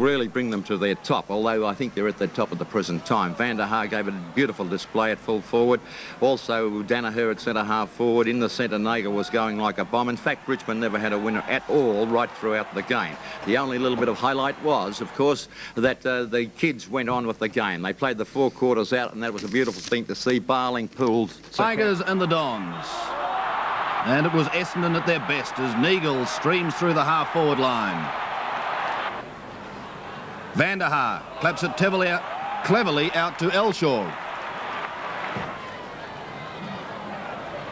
really bring them to their top, although I think they're at the top at the present time. Van der Haar gave it a beautiful display at full forward. Also, Danaher at centre-half forward. In the centre, Nagle was going like a bomb. In fact, Richmond never had a winner at all right throughout the game. The only little bit of highlight was, of course, that the kids went on with the game. They played the 4 quarters out, and that was a beautiful thing to see. Barling pulled. Tigers and the Dons. And it was Essendon at their best as Nagle streams through the half-forward line. Van der Haar claps it cleverly out to Elshaw.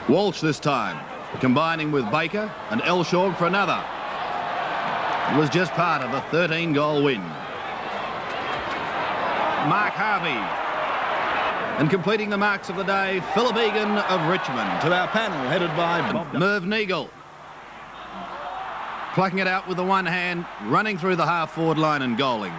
Walsh this time, combining with Baker and Elshaw for another. It was just part of a 13-goal win. Mark Harvey. And completing the marks of the day, Philip Egan of Richmond, to our panel headed by Merv Nagle. Plucking it out with the one hand, running through the half-forward line and goaling.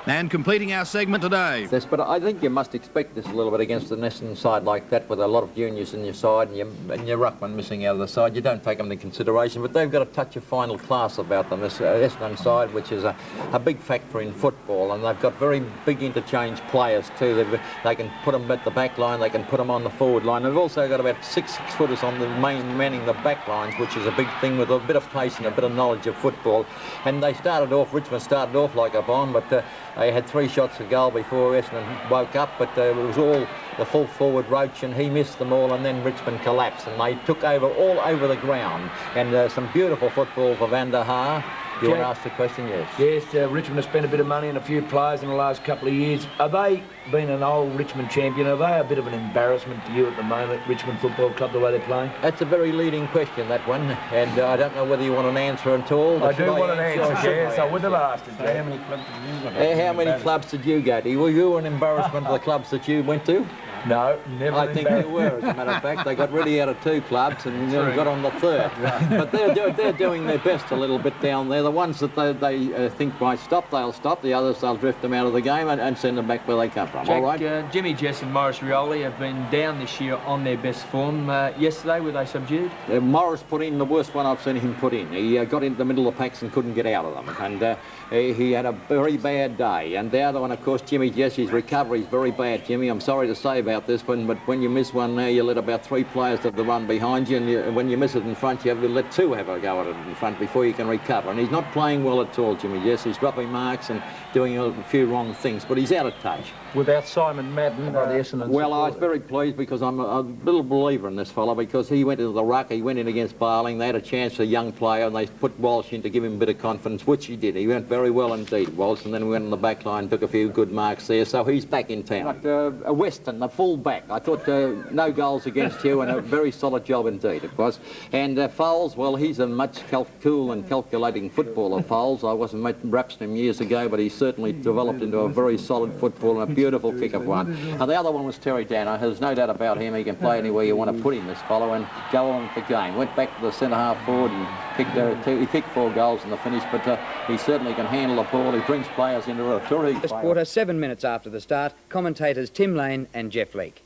And completing our segment today. Yes, but I think you must expect this a little bit against an Essendon side like that, with a lot of juniors in your side and your ruckman missing out of the side. You don't take them into consideration, but they've got a touch of final class about them, this Essendon side, which is a big factor in football, and they've got very big interchange players too. They can put them at the back line, they can put them on the forward line. They've also got about six-footers on the manning the back lines, which is a big thing, with a bit of pace and a bit of knowledge of football. And Richmond started off like a bomb, but they had 3 shots a goal before Essendon woke up, but it was all the full forward Roach, and he missed them all, and then Richmond collapsed, and they took over all over the ground. And some beautiful football for Van der Haar. You want to ask the question? Yes. Yes, Richmond has spent a bit of money on a few players in the last couple of years. Are they, being an old Richmond champion, are they a bit of an embarrassment to you at the moment, Richmond Football Club, the way they're playing? That's a very leading question, that one, and I don't know whether you want an answer at all. I do want an answer, yes. I would have asked it. How many clubs did you go to? How many clubs did you go to? Were you an embarrassment to the clubs that you went to? No, never. I think you were, as a matter of fact. They got really out of 2 clubs and got on the 3rd. But they're doing their best a little bit down there. The ones that they think might stop, they'll stop. The others, they'll drift them out of the game and send them back where they come from. Jack, all right? Jimmy Jess and Morris Rioli have been down this year on their best form. Yesterday, were they subdued? Morris put in the worst one I've seen him put in. He got into the middle of the packs and couldn't get out of them. And he had a very bad day. And the other one, of course, Jimmy Jess, his recovery is very bad, Jimmy. I'm sorry to say about this one, but when you miss one now, you let about 3 players have the run behind you, and when you miss it in front, you have to let 2 have a go at it in front before you can recover. And he's not playing well at all, Jimmy Jess. He's dropping marks and doing a few wrong things, but he's out of touch. Without Simon Madden by the Essendon. Well, I was very pleased, because I'm a little believer in this fellow, because he went into the ruck, he went in against Barling, they had a chance, a young player, and they put Walsh in to give him a bit of confidence, which he did. He went very well indeed, Walsh, and then we went on the back line, took a few good marks there, so he's back in town. But Weston, the full back, I thought no goals against you, and a very solid job indeed it was. And Fowles, well, he's a much cool and calculating footballer, Fowles. I wasn't raps him years ago, but he certainly developed into a very solid footballer and a beautiful kick of one. And the other one was Terry Dano. There's no doubt about him. He can play anywhere you want to put him, this fellow, and go on with the game. Went back to the centre-half forward and he kicked 4 goals in the finish, but he certainly can handle the ball. He brings players into a terrific This quarter, 7 minutes after the start, commentators Tim Lane and Jeff Leake.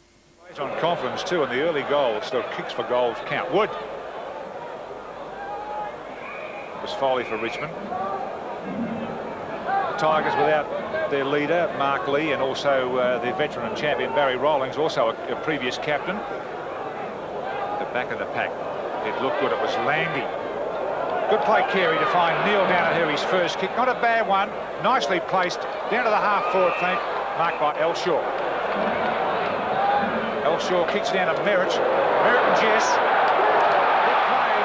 On confidence too in the early goals, so kicks for goals count. Wood. It was Foley for Richmond. The Tigers without their leader, Mark Lee, and also their veteran and champion, Barry Rawlings, also a previous captain. The back of the pack. It looked good. It was Landy. Good play, Carey, to find Neil down here, his first kick. Not a bad one. Nicely placed down to the half-forward flank, marked by Elshaw. Elshaw kicks down to Merritt. Merritt and Jess. Good play.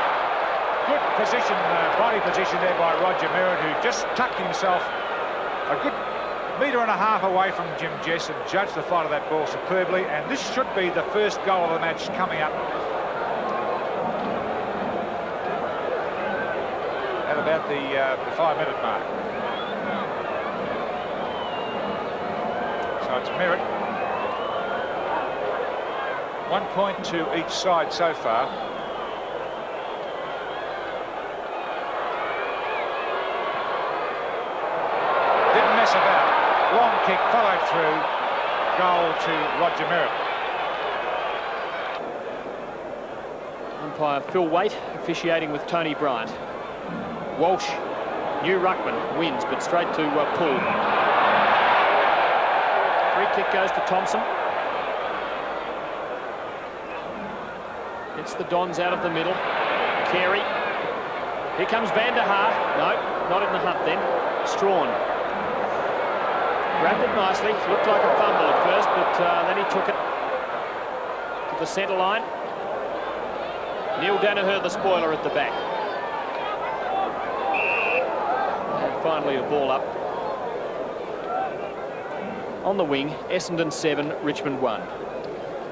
Good position, body position there by Roger Merritt, who just tucked himself a good 1.5 metres away from Jim Jess and judged the flight of that ball superbly. And this should be the first goal of the match coming up at about the 5-minute mark. So it's Merritt. 1 point to each side so far. Didn't mess about. Long kick, followed through. Goal to Roger Merritt. Umpire Phil Waite officiating with Tony Bryant. Walsh New ruckman wins, but straight to Poole. Free kick goes to Thompson. Gets the Dons out of the middle. Carey. Here comes Van der Haar. No, not in the hunt then. Strawn. Grabbed it nicely. Looked like a fumble at first, but then he took it to the centre line. Neil Danaher, the spoiler, at the back. And finally a ball up. On the wing, Essendon 7, Richmond 1.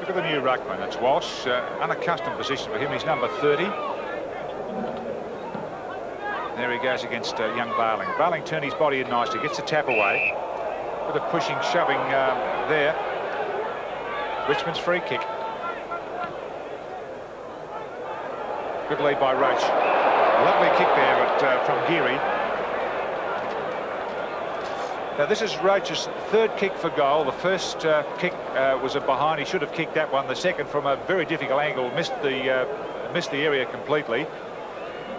Look at the new ruckman. It's Walsh. Unaccustomed position for him. He's number 30. There he goes against young Barling. Barling turned his body in nicely. Gets the tap away. Bit of pushing, shoving there. Richmond's free kick. Good lead by Roach. Lovely kick there from Geary. Now this is Roach's third kick for goal. The first kick was a behind. He should have kicked that one. The second from a very difficult angle missed the area completely.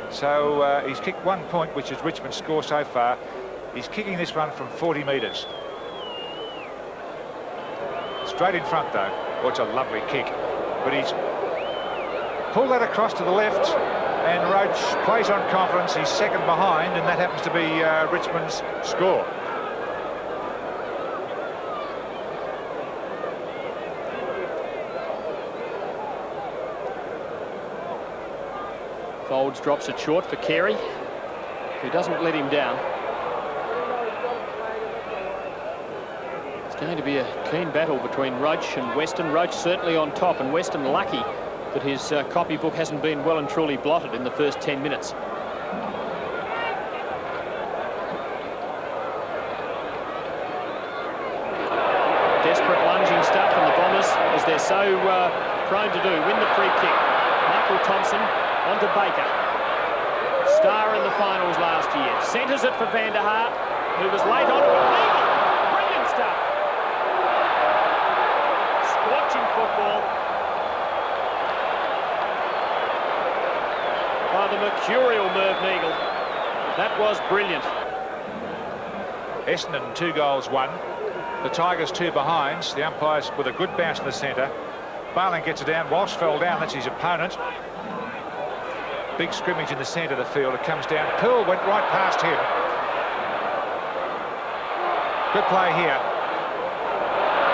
So he's kicked 1 point, which is Richmond's score so far. He's kicking this one from 40 metres. Straight in front though. Oh, it's a lovely kick. But he's pulled that across to the left, and Roach plays on confidence. He's second behind, and that happens to be Richmond's score. Folds drops it short for Carey, who doesn't let him down. It's going to be a keen battle between Roach and Weston. Roach certainly on top, and Weston lucky that his copybook hasn't been well and truly blotted in the first 10 minutes. Desperate lunging stuff, and the Bombers, as they're so prone to do, win the free kick. Michael Thompson onto Baker. Star in the finals last year. Centres it for Van der Haar, who was late onto it. Brilliant stuff. Scorching football by the mercurial Merv Neagle. That was brilliant. Essendon 2 goals, 1. The Tigers 2 behinds. The umpires with a good bounce in the centre. Barling gets it down. Walsh fell down. That's his opponent. Big scrimmage in the centre of the field. It comes down. Poole went right past him. Good play here.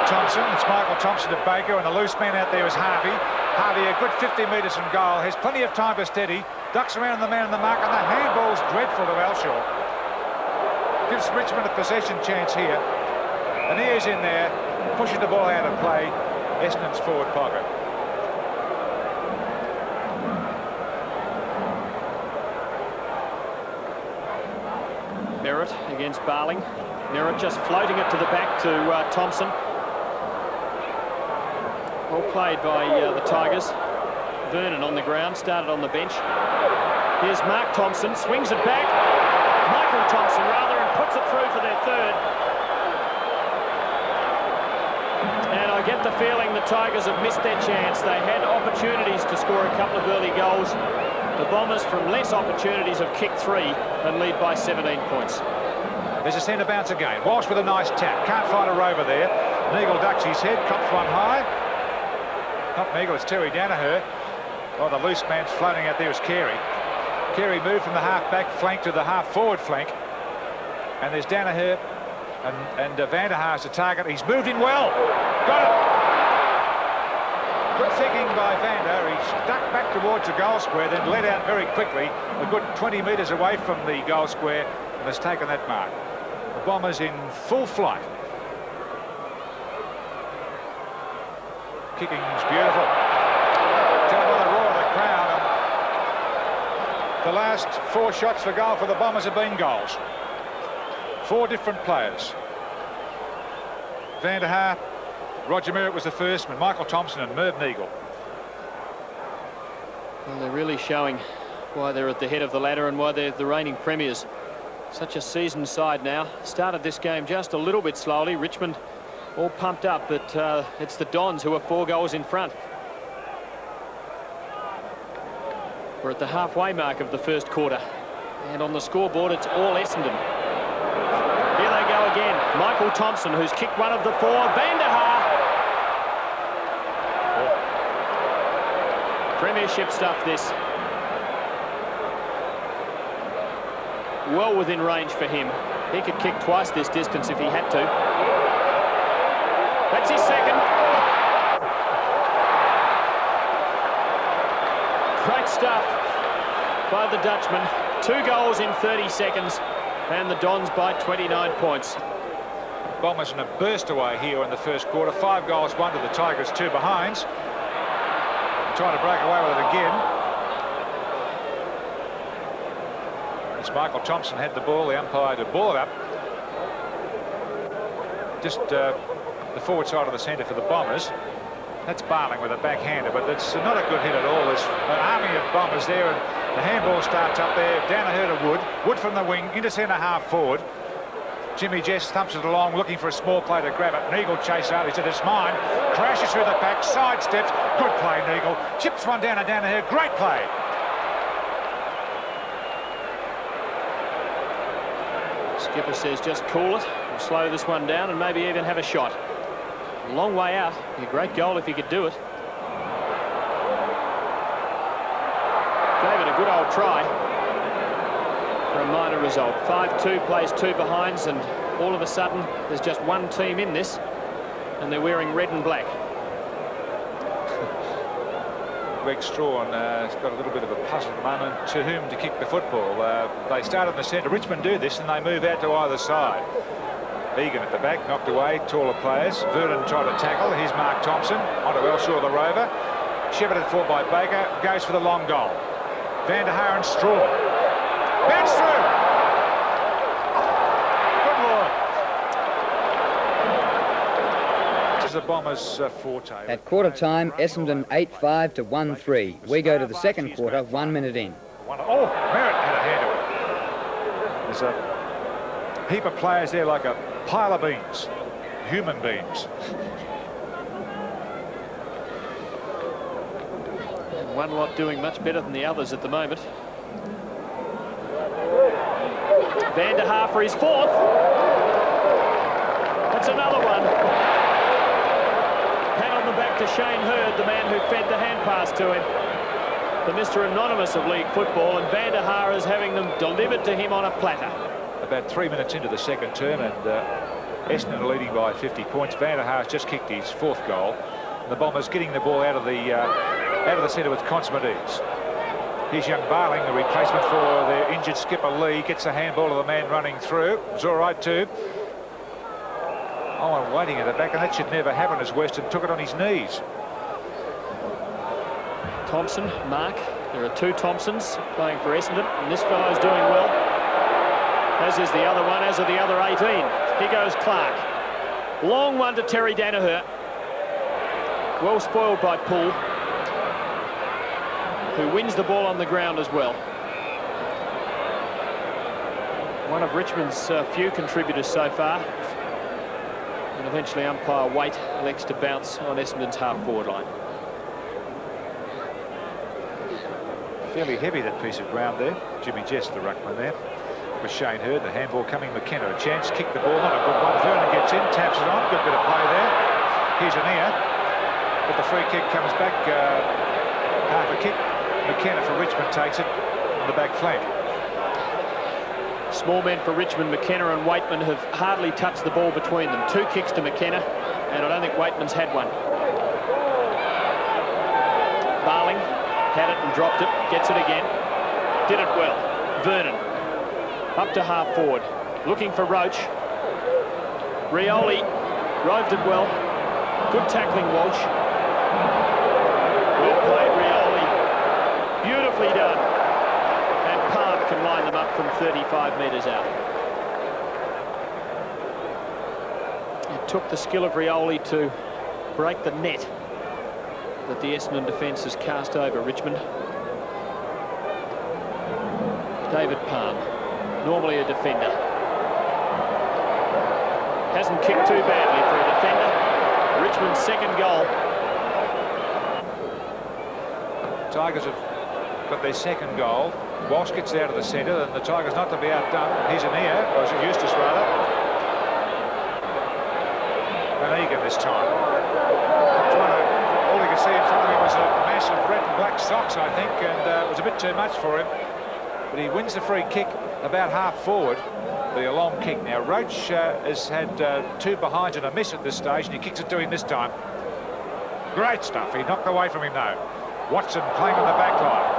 Thompson. It's Michael Thompson to Baker, and the loose man out there is Harvey. Harvey, a good 50 metres from goal. Has plenty of time to steady. Ducks around the man in the mark, and the handball's dreadful to Elshaw. Gives Richmond a possession chance here. And he is in there, pushing the ball out of play. Essendon's forward pocket. Merritt against Barling. Merritt just floating it to the back to Thompson. Well played by the Tigers. Vernon on the ground, started on the bench. Here's Mark Thompson, swings it back. Michael Thompson rather, and puts it through for their third. And I get the feeling the Tigers have missed their chance. They had opportunities to score a couple of early goals. The Bombers, from less opportunities, have kicked 3 and lead by 17 points. There's a centre bounce again. Walsh with a nice tap. Can't find a rover there. Neagle ducks his head, cops one high. Not Neagle, it's Terry Danaher. Oh, the loose man's floating out there is Carey. Carey moved from the half-back flank to the half-forward flank. And there's Danaher and Van der Haar's the target. He's moved in well. Got it. Good thinking by Vander. He stuck back towards the goal square, then let out very quickly, a good 20 metres away from the goal square, and has taken that mark. The Bombers in full flight. Kicking's beautiful. Tell by the roar of the crowd. The last 4 shots for goal for the Bombers have been goals. 4 different players. Van der Haar, Roger Merritt was the first, and Michael Thompson and Merv Neagle. Well, they're really showing why they're at the head of the ladder and why they're the reigning premiers. Such a seasoned side now. Started this game just a little bit slowly. Richmond all pumped up, but it's the Dons who are 4 goals in front. We're at the halfway mark of the first quarter. And on the scoreboard, it's all Essendon. Here they go again. Michael Thompson, who's kicked one of the four. Van der Haar. Premiership stuff, this. Well within range for him. He could kick twice this distance if he had to. That's his second. Great stuff by the Dutchman. 2 goals in 30 seconds, and the Dons by 29 points. Bombers in a burst away here in the first quarter. 5 goals, 1 to the Tigers, 2 behinds. Trying to break away with it again. As Michael Thompson had the ball, the umpire to ball it up. Just the forward side of the centre for the Bombers. That's Barling with a backhander, but it's not a good hit at all. There's an army of Bombers there, and the handball starts up there. Danaher to Wood. Wood from the wing into centre half forward. Jimmy Jess thumps it along, looking for a small play to grab it. Neagle chase out. He said it's mine. Crashes through the pack, sidesteps. Good play, Neagle. Chips one down to Danaher. Great play. Skipper says just cool it, and slow this one down, and maybe even have a shot. A long way out. A great goal if he could do it. Gave it a good old try for a minor result. 5-2 plays 2 behinds, and all of a sudden there's just one team in this, and they're wearing red and black. Greg Strawn has got a little bit of a puzzled moment to whom to kick the football. They start in the centre. Richmond do this, and they move out to either side. Egan at the back, knocked away, taller players. Vernon tried to tackle. Here's Mark Thompson onto Elshaw, the rover. Shepherded for by Baker, goes for the long goal. Van der Haar and Straw. Bounce through! Good lord. This is the Bombers' forte. At quarter time, Essendon 8-5 to 1-3. We go to the second quarter, 1 minute in. Oh, Merritt had a hand to it. There's a heap of players there like a pile of beans, human beings. One lot doing much better than the others at the moment. Van der Haar for his 4th. That's another one. Pat on the back to Shane Hurd, the man who fed the hand pass to him. The Mr. Anonymous of league football, and Van der Haar is having them delivered to him on a platter. About 3 minutes into the second term, and Essendon are leading by 50 points. Van der Haar has just kicked his 4th goal. And the Bombers getting the ball out of the centre with consummate ease. Here's young Barling, the replacement for their injured skipper Lee, gets a handball to the man running through. It was all right too. Owen waiting at the back, and that should never happen as Weston took it on his knees. Thompson, Mark. There are 2 Thompsons playing for Essendon, and this fellow's doing well. As is the other one, as are the other 18. Here goes Clark. Long one to Terry Danaher. Well spoiled by Poole, who wins the ball on the ground as well. One of Richmond's few contributors so far. And eventually umpire Waite elects to bounce on Essendon's half-forward line. Fairly heavy, that piece of ground there. Jimmy Jess, the ruckman there. With Shane Hurd, the handball coming. McKenna a chance, kick the ball, not a good one. Vernon gets in, taps it on, good bit of play there. Here's an ear, but the free kick comes back, half a kick. McKenna for Richmond takes it on the back flank. Small men for Richmond, McKenna and Waitman have hardly touched the ball between them. 2 kicks to McKenna, and I don't think Waitman's had one. Barling had it and dropped it, gets it again, did it well. Vernon up to half forward, looking for Roach. Rioli roved it well. Good tackling, Walsh. Well played, Rioli. Beautifully done. And Palm can line them up from 35 metres out. It took the skill of Rioli to break the net that the Essendon defence has cast over Richmond. David Palm, normally a defender. Hasn't kicked too badly for a defender. Richmond's second goal. Tigers have got their second goal. Walsh gets out of the centre, and the Tigers not to be outdone. Here's an ear, or is it Eustace rather? An Egan this time. All you could see in front of him was a mass of red and black socks, I think, and it was a bit too much for him. But he wins the free kick about half forward. A long kick. Now Roach has had 2 behinds and a miss at this stage, and he kicks it to him this time. Great stuff. He knocked away from him though. Watson playing on the back line.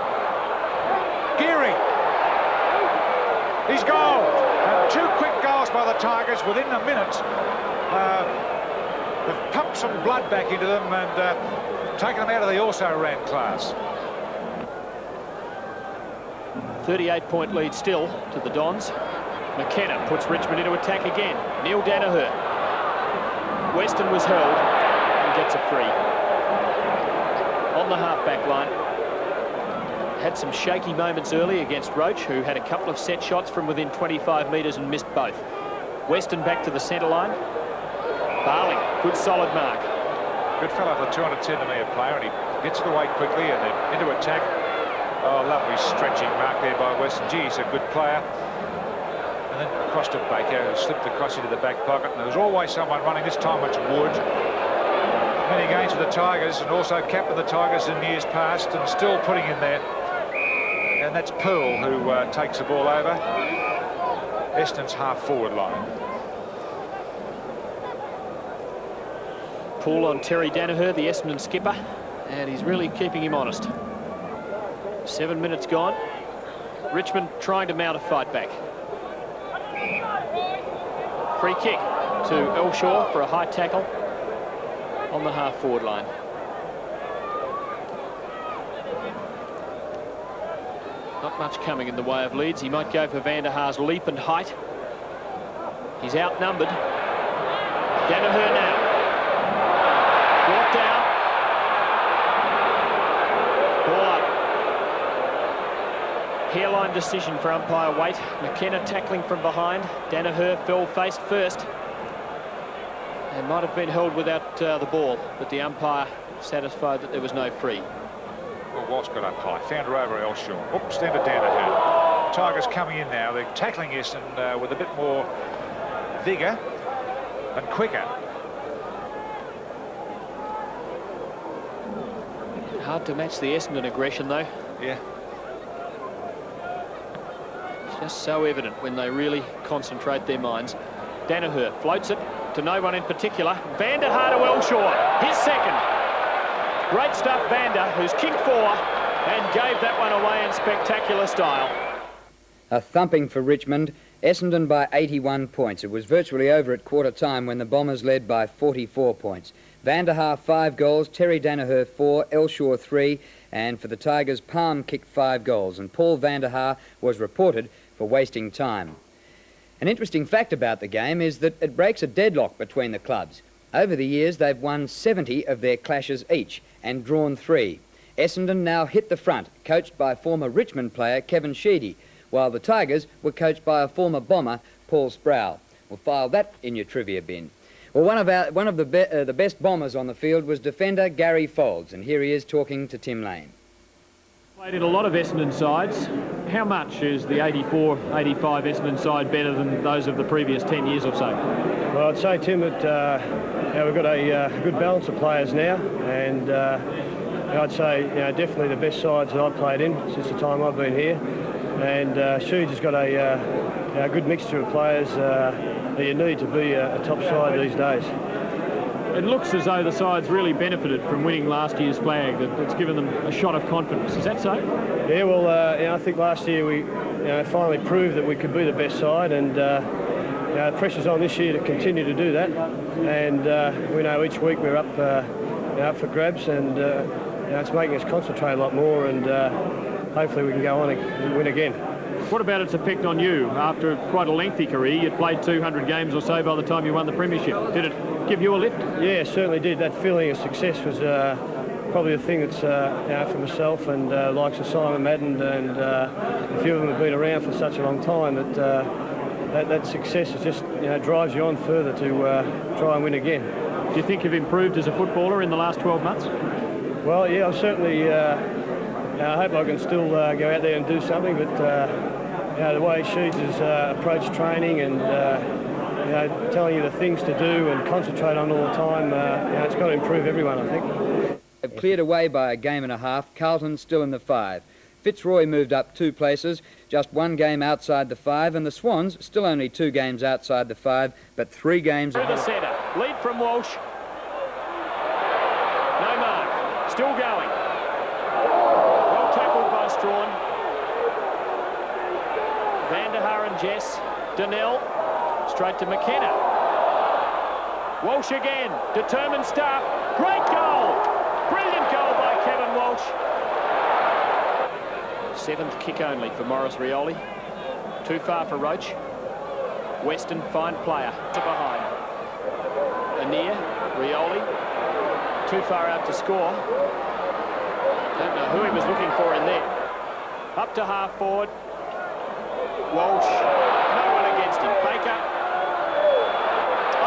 Geary. He's goal. And 2 quick goals by the Tigers within a minute. They've pumped some blood back into them and taken them out of the also-ran class. 38-point lead still to the Dons. McKenna puts Richmond into attack again. Neil Danaher. Weston was held and gets a free. On the half-back line. Had some shaky moments early against Roach, who had a couple of set shots from within 25 metres and missed both. Weston back to the centre line. Barling, good solid mark. Good fellow for the 210-metre player, and he gets it away quickly and then into attack. Oh, lovely stretching mark there by Weston. Gee, he's a good player. And then across to Baker, who slipped across into the back pocket. And there was always someone running. This time it's Wood. Many games for the Tigers, and also captained the Tigers in years past, and still putting in there. And that's Poole who takes the ball over. Essendon's half-forward line. Poole on Terry Danaher, the Essendon skipper, and he's really keeping him honest. 7 minutes gone. Richmond trying to mount a fight back. Free kick to Elshaw for a high tackle on the half-forward line. Not much coming in the way of leads. He might go for Van der Haar's leap and height. He's outnumbered. Danaher now. Brought down. Ball up. Hairline decision for umpire Waite. McKenna tackling from behind. Danaher fell face first. And might have been held without the ball, but the umpire satisfied that there was no free. Well, Walsh got up high, found her over Elshaw. Oops, down to Danaher. Tigers coming in now. They're tackling Essendon with a bit more vigour and quicker. Hard to match the Essendon aggression, though. Yeah. It's just so evident when they really concentrate their minds. Danaher floats it to no one in particular. Van der Haar to Elshaw, his second. Great stuff, Vander, who's kicked 4 and gave that one away in spectacular style. A thumping for Richmond. Essendon by 81 points. It was virtually over at quarter time when the Bombers led by 44 points. Van der Haar 5 goals, Terry Danaher 4, Elshaw 3, and for the Tigers, Palm kicked 5 goals, and Paul Van der Haar was reported for wasting time. An interesting fact about the game is that it breaks a deadlock between the clubs. Over the years, they've won 70 of their clashes each and drawn 3. Essendon now hit the front, coached by former Richmond player Kevin Sheedy, while the Tigers were coached by a former Bomber, Paul Sproul. We'll file that in your trivia bin. Well, one of the best Bombers on the field was defender Gary Folds, and here he is talking to Tim Lane. Played in a lot of Essendon sides. How much is the 84-85 Essendon side better than those of the previous 10 years or so? Well, I'd say, Tim, that we've got a good balance of players now, and I'd say definitely the best sides that I've played in since the time I've been here. And Sheeds has got a good mixture of players that you need to be a top side these days. It looks as though the side's really benefited from winning last year's flag. It's given them a shot of confidence. Is that so? Yeah, well, I think last year we finally proved that we could be the best side, and the pressure's on this year to continue to do that. And we know each week we're up for grabs, and it's making us concentrate a lot more, and hopefully we can go on and win again. What about its effect on you? After quite a lengthy career, you'd played 200 games or so by the time you won the premiership. Did it give you a lift? Yeah, it certainly did. That feeling of success was probably the thing that's for myself and likes of Simon Madden, and a few of them have been around for such a long time that success is just drives you on further to try and win again. Do you think you've improved as a footballer in the last 12 months? Well, yeah, I've certainly I hope I can still go out there and do something, but the way Sheeds has approached training and telling you the things to do and concentrate on all the time, it's got to improve everyone, I think. They've cleared away by a game and a half. Carlton still in the 5. Fitzroy moved up 2 places, just 1 game outside the 5, and the Swans still only 2 games outside the 5, but 3 games through the ahead. centre. Lead from Walsh. No mark. Still going. Well tackled by Strawn. Van der Haar and Jess. Donnell. Straight to McKenna. Walsh again. Determined start. Great goal. Brilliant goal by Kevin Walsh. 7th kick only for Maurice Rioli. Too far for Roach. Weston, fine player. To behind. Anir, Rioli. Too far out to score. Don't know who he was looking for in there. Up to half forward. Walsh. No one against him. Baker.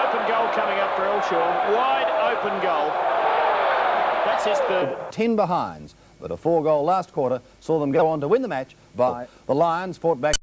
Open goal coming up for Elshaw. Wide open goal. That's his third. 10 behinds, but a 4-goal last quarter saw them go on to win the match. But the Lions fought back.